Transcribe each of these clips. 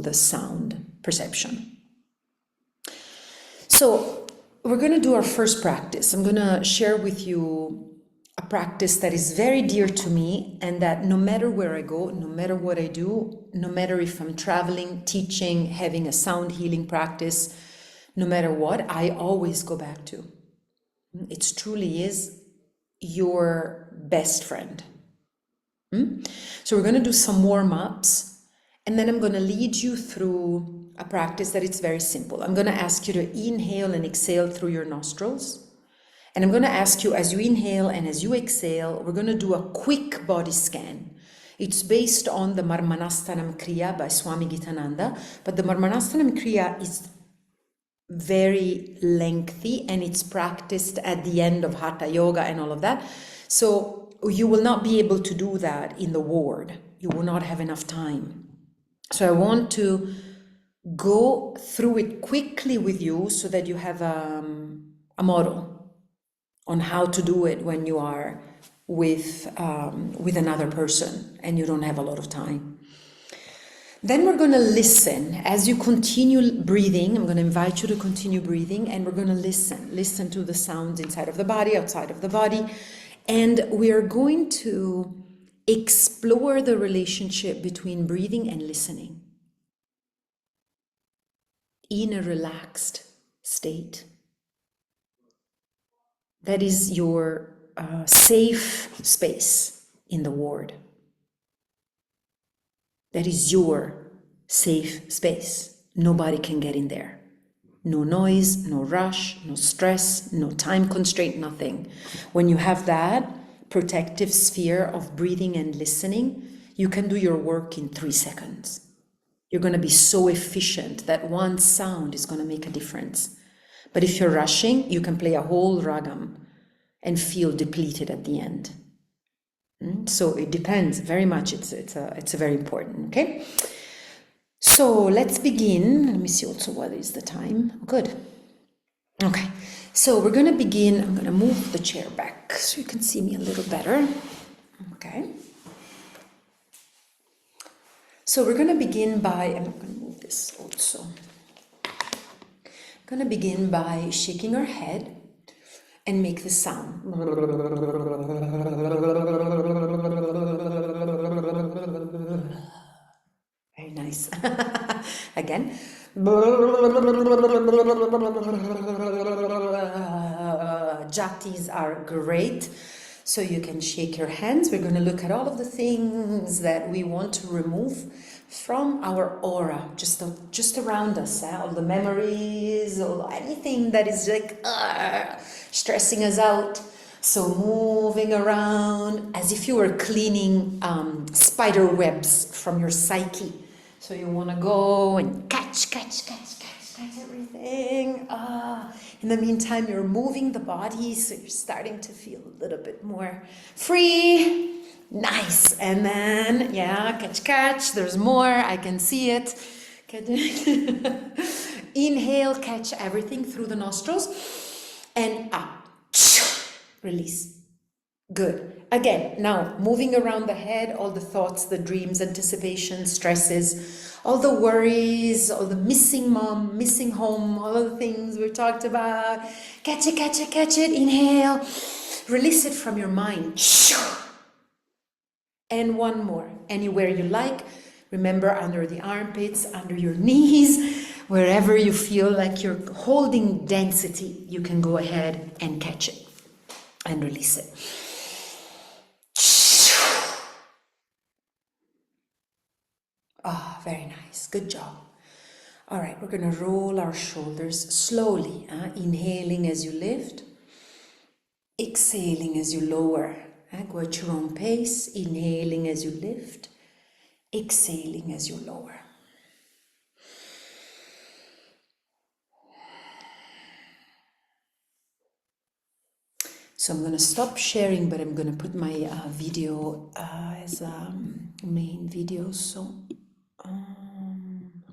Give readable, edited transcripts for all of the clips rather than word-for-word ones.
the sound perception. So we're going to do our first practice. I'm going to share with you a practice that is very dear to me, and that no matter where I go, no matter what I do, no matter if I'm traveling, teaching, having a sound healing practice, no matter what, I always go back to. It truly is your best friend. So we're going to do some warm-ups, and then I'm going to lead you through a practice that it's very simple. I'm going to ask you to inhale and exhale through your nostrils. And I'm going to ask you, as you inhale and as you exhale, we're going to do a quick body scan. It's based on the Marmanastanam Kriya by Swami Gitananda, but the Marmanastanam Kriya is very lengthy and it's practiced at the end of Hatha Yoga and all of that. So you will not be able to do that in the ward. You will not have enough time. So I want to go through it quickly with you so that you have a model on how to do it when you are with another person and you don't have a lot of time. Then we're going to listen. As you continue breathing, I'm going to invite you to continue breathing, and we're going to listen to the sounds inside of the body, outside of the body, and we are going to explore the relationship between breathing and listening in a relaxed state. That is your safe space in the ward. That is your safe space. Nobody can get in there. No noise, no rush, no stress, no time constraint, nothing. When you have that protective sphere of breathing and listening, you can do your work in 3 seconds. You're going to be so efficient that one sound is going to make a difference. But if you're rushing, you can play a whole ragam and feel depleted at the end. So it depends very much. It's a very important, okay? So let's begin. Let me see also what is the time. Good. Okay. So we're going to begin. I'm going to move the chair back so you can see me a little better. Okay. So we're going to begin by, I'm going to move this also. I'm going to begin by shaking our head and make the sound. Very nice. Again. Jatis are great. So you can shake your hands. We're going to look at all of the things that we want to remove from our aura, just around us, all the memories, anything that is like stressing us out. So moving around as if you were cleaning spider webs from your psyche. So you want to go and catch everything. In the meantime, you're moving the body, so you're starting to feel a little bit more free. Nice. And then, yeah, catch. There's more. I can see it. Inhale, catch everything through the nostrils. And up. Release. Good. Again, now moving around the head, all the thoughts, the dreams, anticipations, stresses, all the worries, all the missing mom, missing home, all of the things we talked about. Catch it. Inhale. Release it from your mind. And one more. Anywhere you like. Remember, under the armpits, under your knees, wherever you feel like you're holding density, you can go ahead and catch it and release it. Very nice. Good job. All right, we're going to roll our shoulders slowly. Inhaling as you lift. Exhaling as you lower. Go at your own pace. Inhaling as you lift. Exhaling as you lower. So I'm going to stop sharing, but I'm going to put my video as a main video. So,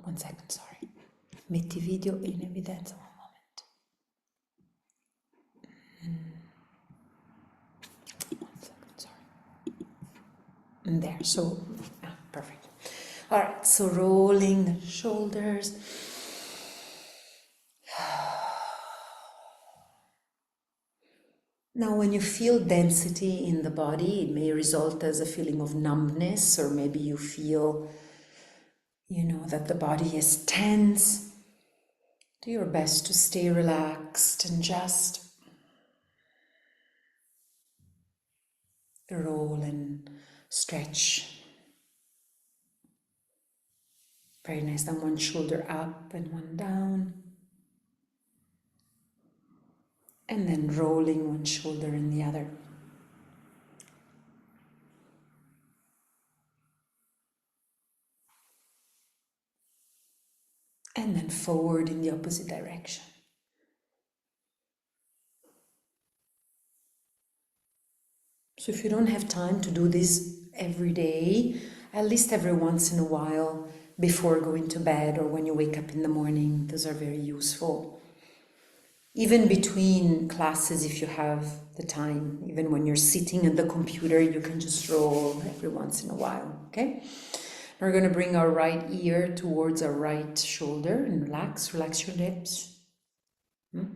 1 second, sorry. Metti video in evidenza, 1 moment. 1 second, sorry. And there, so, perfect. All right, so rolling the shoulders. Now, when you feel density in the body, it may result as a feeling of numbness, or maybe you feel, that the body is tense. Do your best to stay relaxed and just roll and stretch. Very nice. Then one shoulder up and one down. And then rolling one shoulder in the other. And then forward in the opposite direction. So if you don't have time to do this every day, at least every once in a while before going to bed or when you wake up in the morning, those are very useful. Even between classes, if you have the time, even when you're sitting at the computer, you can just roll every once in a while, okay? We're going to bring our right ear towards our right shoulder and relax your lips.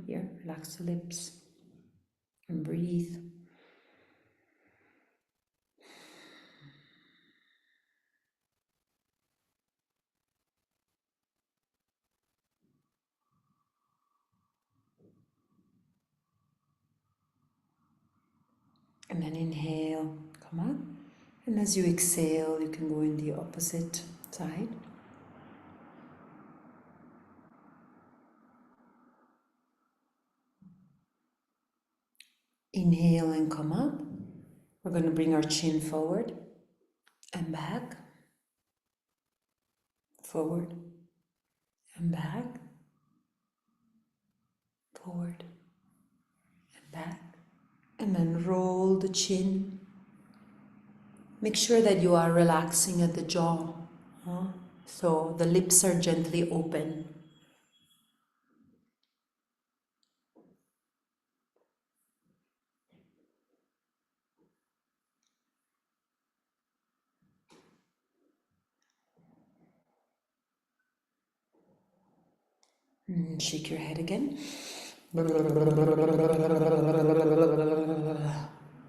Here, relax the lips and breathe. And then inhale, come up. And as you exhale, you can go in the opposite side. Inhale and come up. We're going to bring our chin forward and back. Forward and back. Forward and back. And then roll the chin. Make sure that you are relaxing at the jaw. So the lips are gently open. Shake your head again.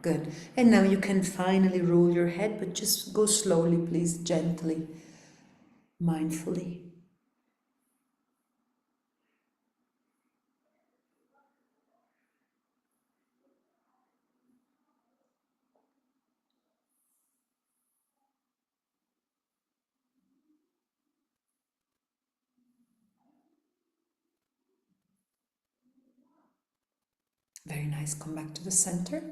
Good. And now you can finally roll your head, but just go slowly, please, gently, mindfully. Very nice. Come back to the center.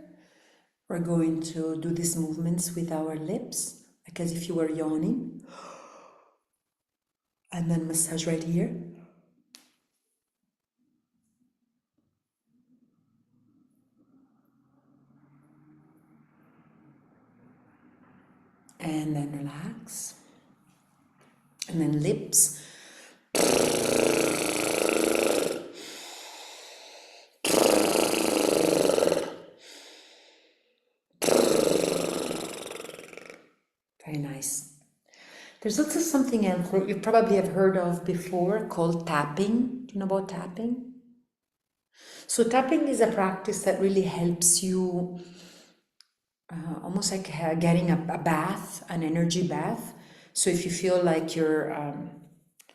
We're going to do these movements with our lips, like as if you were yawning. And then massage right here. And then relax. And then lips. Very nice. There's also something else you probably have heard of before called tapping. Do you know about tapping? So tapping is a practice that really helps you almost like getting a bath, an energy bath. So if you feel like you're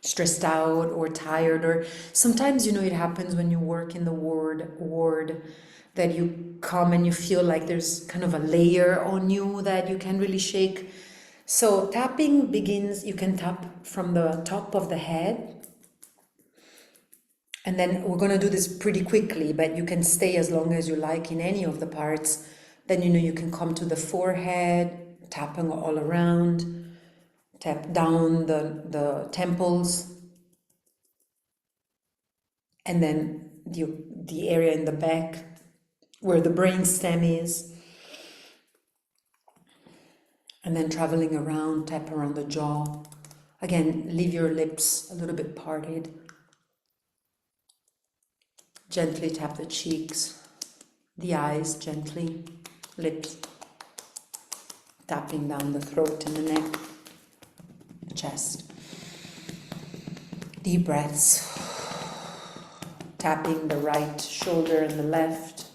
stressed out or tired, or sometimes, it happens when you work in the ward that you come and you feel like there's kind of a layer on you that you can't really shake. So tapping begins, you can tap from the top of the head. And then we're going to do this pretty quickly, but you can stay as long as you like in any of the parts. Then, you can come to the forehead, tapping all around, tap down the temples. And then the area in the back where the brain stem is. And then traveling around, tap around the jaw. Again, leave your lips a little bit parted. Gently tap the cheeks, the eyes gently, lips, tapping down the throat and the neck. the chest. Deep breaths. Tapping the right shoulder and the left.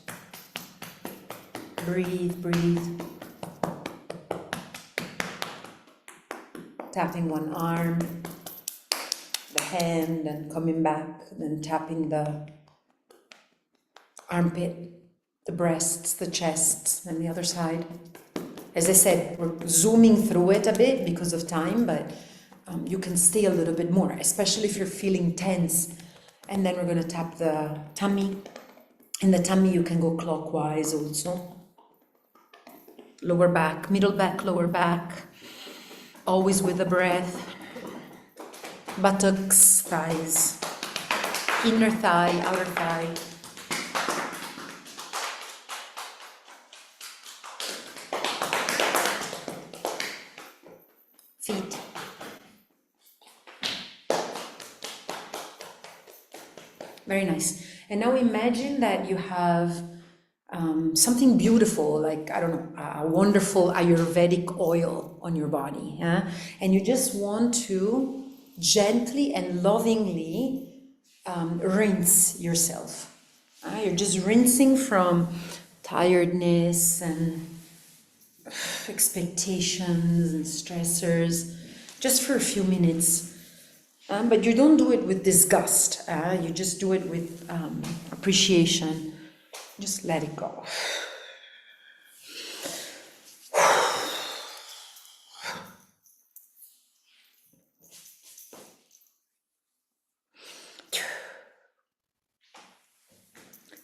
Breathe, breathe. Tapping one arm, the hand, and coming back, then tapping the armpit, the breasts, the chest, and the other side. As I said, we're zooming through it a bit because of time, but you can stay a little bit more, especially if you're feeling tense. And then we're going to tap the tummy. In the tummy, you can go clockwise also. Lower back, middle back, lower back. Always with the breath. Buttocks, thighs. Inner thigh, outer thigh. Feet. Very nice. And now imagine that you have something beautiful, like, I don't know, a wonderful Ayurvedic oil on your body. Yeah? And you just want to gently and lovingly rinse yourself. You're just rinsing from tiredness and expectations and stressors, just for a few minutes. But you don't do it with disgust. You just do it with appreciation. Just let it go.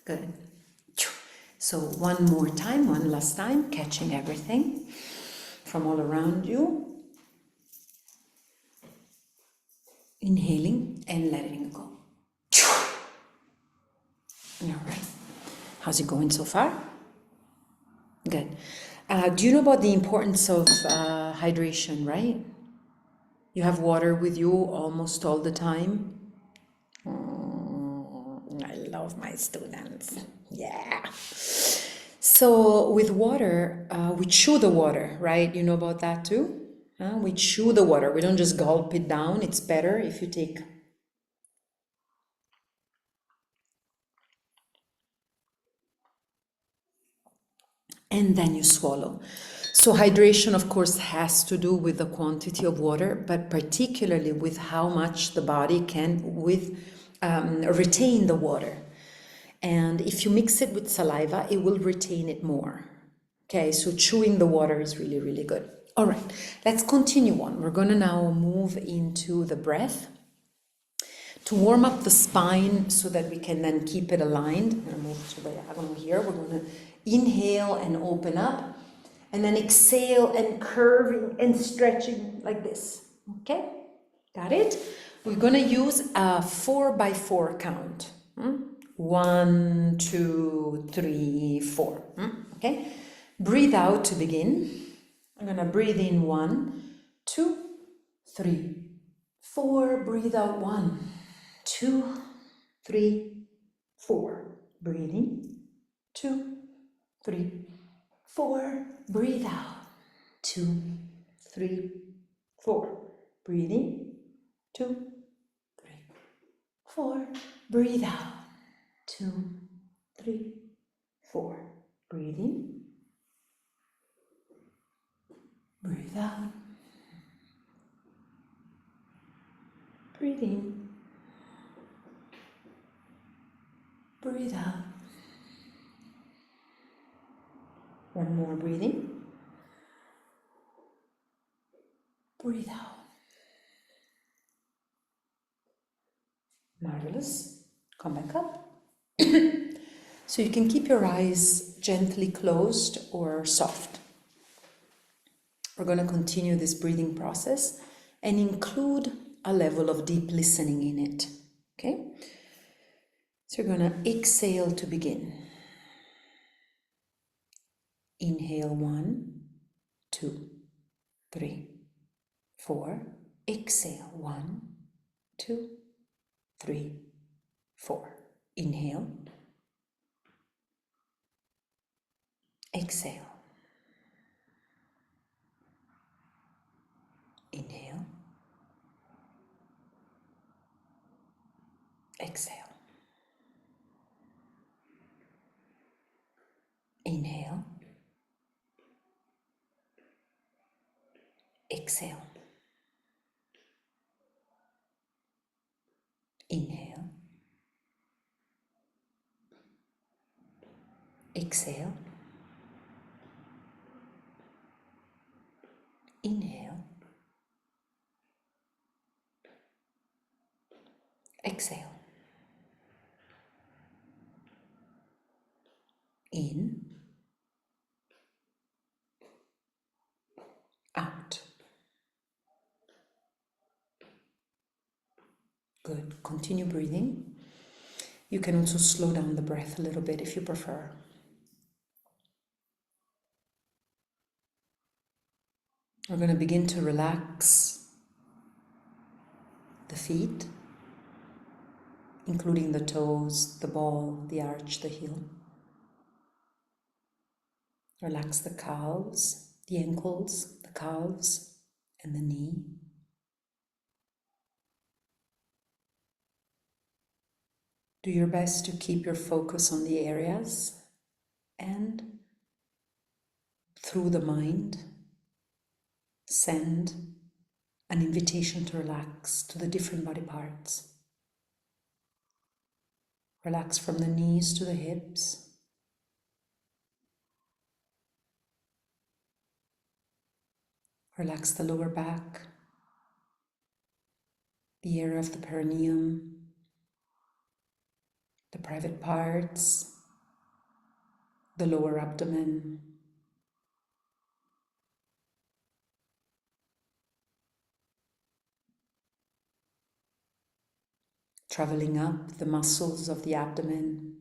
Good. So one more time, one last time, catching everything from all around you. Inhaling and letting go. All right. How's it going so far? Good. Do you know about the importance of hydration, right? You have water with you almost all the time. I love my students. Yeah. So with water, we chew the water, right? You know about that too? We chew the water. We don't just gulp it down. It's better if you take... and then you swallow. So hydration, of course, has to do with the quantity of water, but particularly with how much the body can retain the water. And if you mix it with saliva, it will retain it more. Okay, so chewing the water is really, really good. All right, let's continue on. We're going to now move into the breath to warm up the spine so that we can then keep it aligned. I'm going to move to the diagonal here. We're going to inhale and open up, and then exhale and curving and stretching like this. Okay, got it? We're going to use a 4x4 count. 1, 2, 3, 4. Okay, breathe out to begin. I'm going to breathe in 1, 2, 3, 4. Breathe out 1, 2, 3, 4. Breathe in 2, 3, 4. Breathe out 2, 3, 4. Breathe in 2, 3, 4. Breathe out 2, 3, 4. Breathe in. Breathe out. Breathe in. Breathe out. One more breathing. Breathe out. Marvelous. Come back up. So you can keep your eyes gently closed or soft. We're going to continue this breathing process and include a level of deep listening in it. Okay? So you're going to exhale to begin. Inhale 1, 2, 3, 4. Exhale 1, 2, 3, 4. Inhale. Exhale. Inhale. Exhale. Inhale. Exhale. Inhale. Exhale. Inhale. Exhale. In. Out. Good. Continue breathing. You can also slow down the breath a little bit if you prefer. We're going to begin to relax the feet, including the toes, the ball, the arch, the heel. Relax the calves, the ankles, the calves, and the knee. Do your best to keep your focus on the areas and through the mind, send an invitation to relax to the different body parts. Relax from the knees to the hips. Relax the lower back, the area of the perineum, the private parts, the lower abdomen. Traveling up the muscles of the abdomen,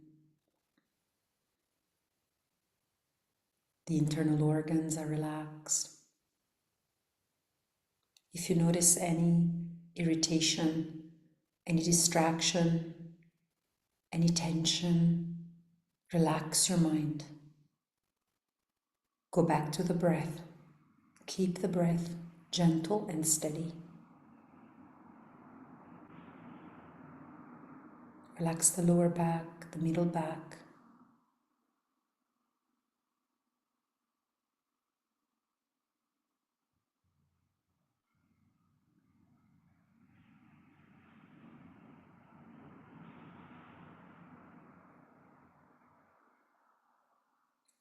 the internal organs are relaxed. If you notice any irritation, any distraction, any tension, relax your mind. Go back to the breath. Keep the breath gentle and steady. Relax the lower back, the middle back.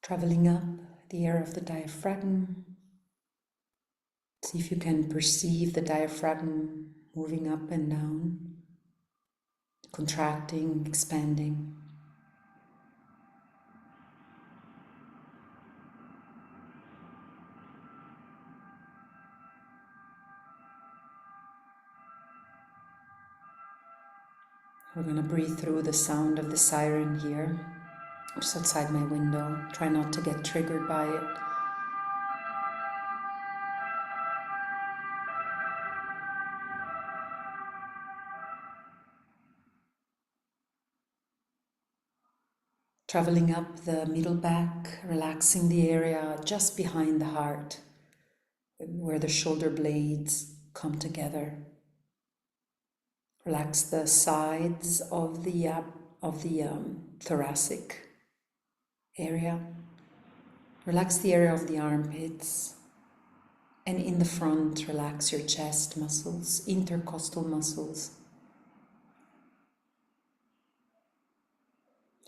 Traveling up the area of the diaphragm. See if you can perceive the diaphragm moving up and down, contracting, expanding. We're going to breathe through the sound of the siren here, just outside my window. Try not to get triggered by it. Traveling up the middle back, relaxing the area just behind the heart, where the shoulder blades come together. Relax the sides of the thoracic area. Relax the area of the armpits. And in the front, relax your chest muscles, intercostal muscles.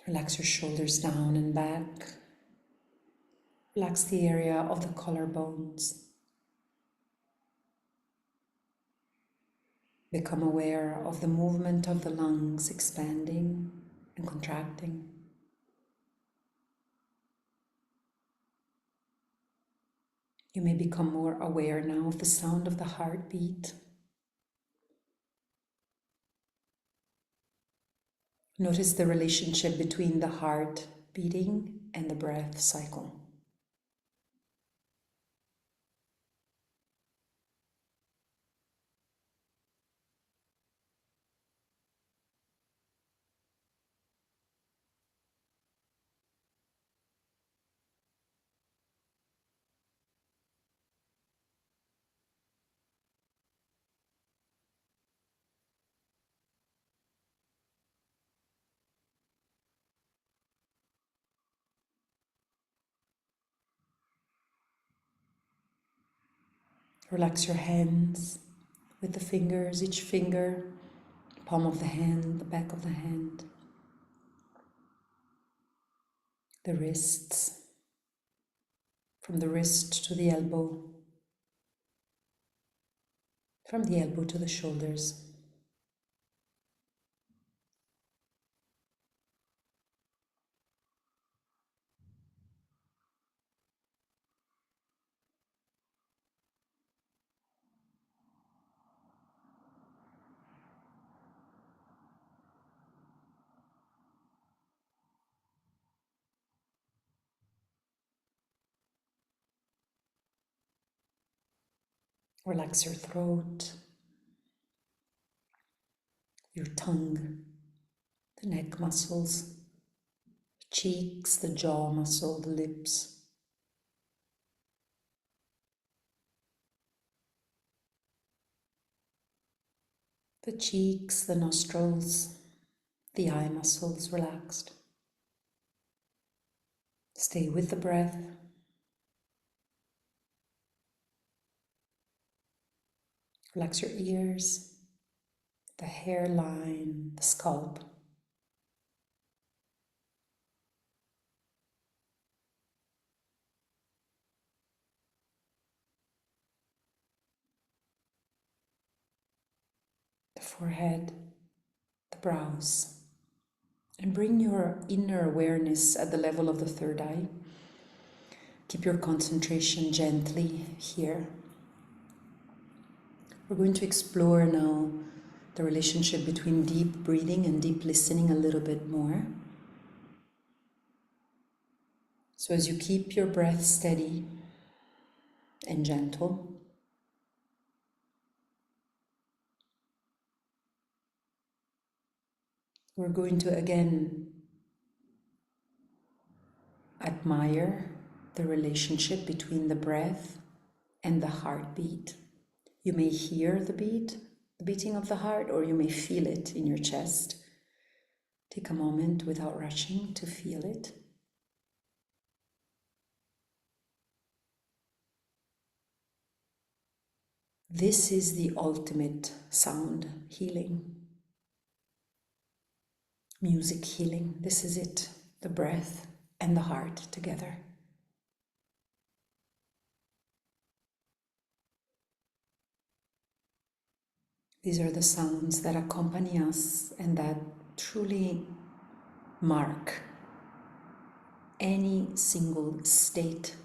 Relax your shoulders down and back. Relax the area of the collarbones. Become aware of the movement of the lungs expanding and contracting. You may become more aware now of the sound of the heartbeat. Notice the relationship between the heart beating and the breath cycle. Relax your hands with the fingers, each finger, palm of the hand, the back of the hand, the wrists, from the wrist to the elbow, from the elbow to the shoulders. Relax your throat, your tongue, the neck muscles, the cheeks, the jaw muscle, the lips. The cheeks, the nostrils, the eye muscles relaxed. Stay with the breath. Relax your ears, the hairline, the scalp. The forehead, the brows. And bring your inner awareness at the level of the third eye. Keep your concentration gently here. We're going to explore now the relationship between deep breathing and deep listening a little bit more. So as you keep your breath steady and gentle, we're going to again admire the relationship between the breath and the heartbeat. You may hear the beating of the heart, or you may feel it in your chest. Take a moment without rushing to feel it. This is the ultimate sound healing, music healing. This is it, the breath and the heart together. These are the sounds that accompany us and that truly mark any single state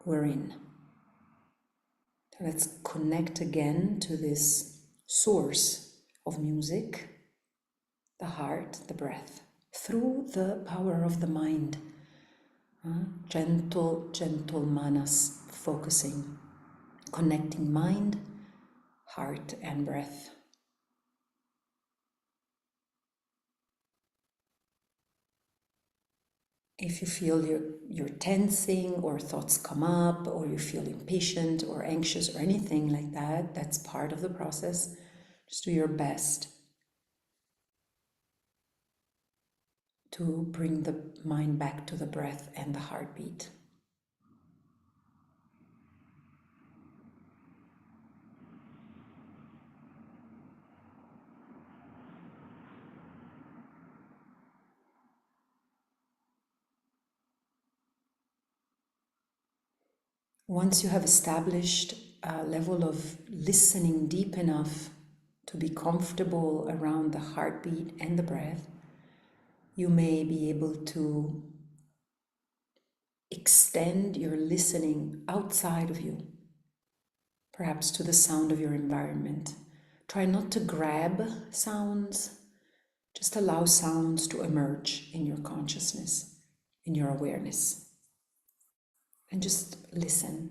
we're in. Let's connect again to this source of music, the heart, the breath, through the power of the mind. Gentle manas, focusing, connecting mind, heart, and breath. If you feel you're tensing, or thoughts come up, or you feel impatient or anxious or anything like that, that's part of the process. Just do your best to bring the mind back to the breath and the heartbeat. Once you have established a level of listening deep enough to be comfortable around the heartbeat and the breath, you may be able to extend your listening outside of you, perhaps to the sound of your environment. Try not to grab sounds, just allow sounds to emerge in your consciousness, in your awareness. And just listen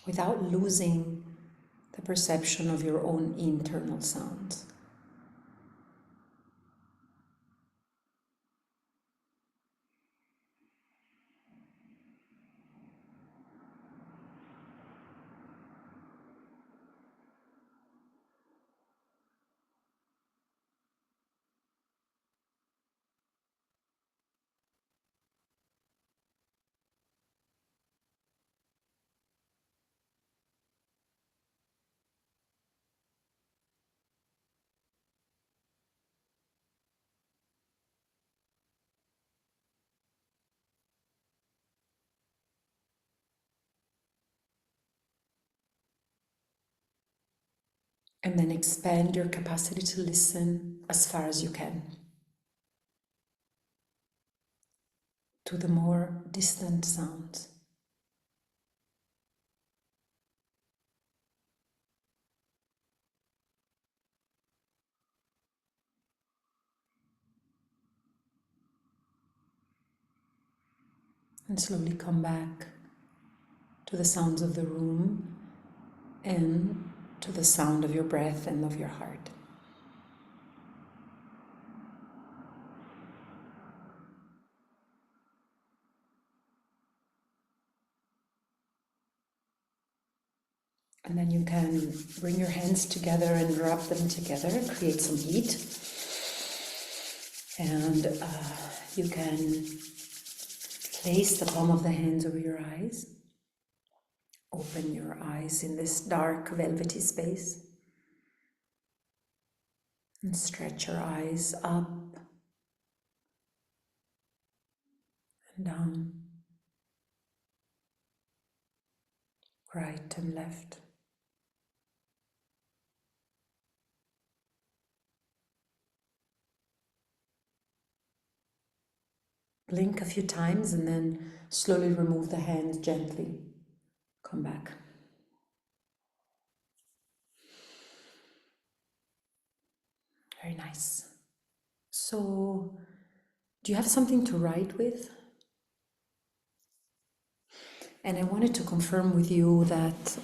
without losing the perception of your own internal sounds. And then expand your capacity to listen as far as you can to the more distant sounds. And slowly come back to the sounds of the room and to the sound of your breath and of your heart. And then you can bring your hands together and rub them together, create some heat. And you can place the palm of the hands over your eyes. Open your eyes in this dark, velvety space. And stretch your eyes up and down, right and left. Blink a few times and then slowly remove the hands gently. Come back. Very nice. So, do you have something to write with? And I wanted to confirm with you that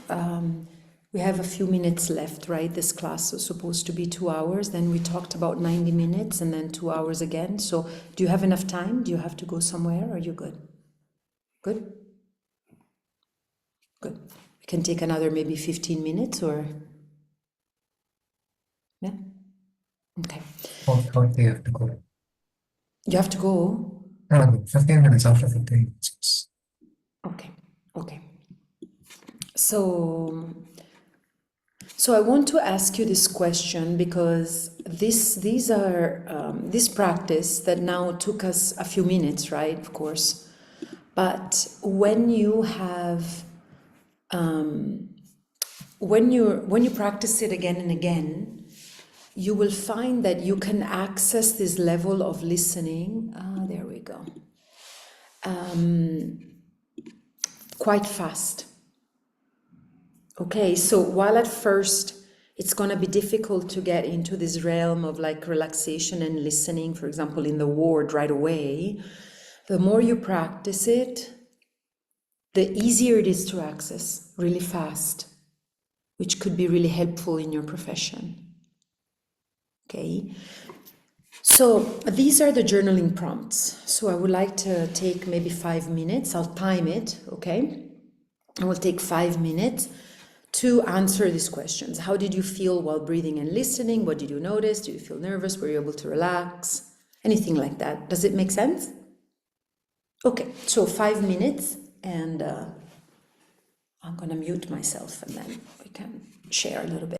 we have a few minutes left, right? This class was supposed to be 2 hours. Then we talked about 90 minutes and then 2 hours again. So do you have enough time? Do you have to go somewhere? Are you good? Good? Good. We can take another maybe 15 minutes or... Yeah? Okay. 4:30 have to go. You have to go? No, 15 minutes after 15 minutes. Okay. Okay. So I want to ask you this question because these are this practice that now took us a few minutes, right? Of course, but when you have when you practice it again and again, you will find that you can access this level of listening. There we go. Quite fast. Okay, so while at first it's going to be difficult to get into this realm of like relaxation and listening, for example, in the ward right away, the more you practice it, the easier it is to access really fast, which could be really helpful in your profession. Okay, so these are the journaling prompts. So I would like to take maybe 5 minutes. I'll time it, okay? I will take 5 minutes to answer these questions. How did you feel while breathing and listening? What did you notice? Did you feel nervous? Were you able to relax? Anything like that. Does it make sense? Okay, so 5 minutes, and I'm gonna mute myself and then we can share a little bit.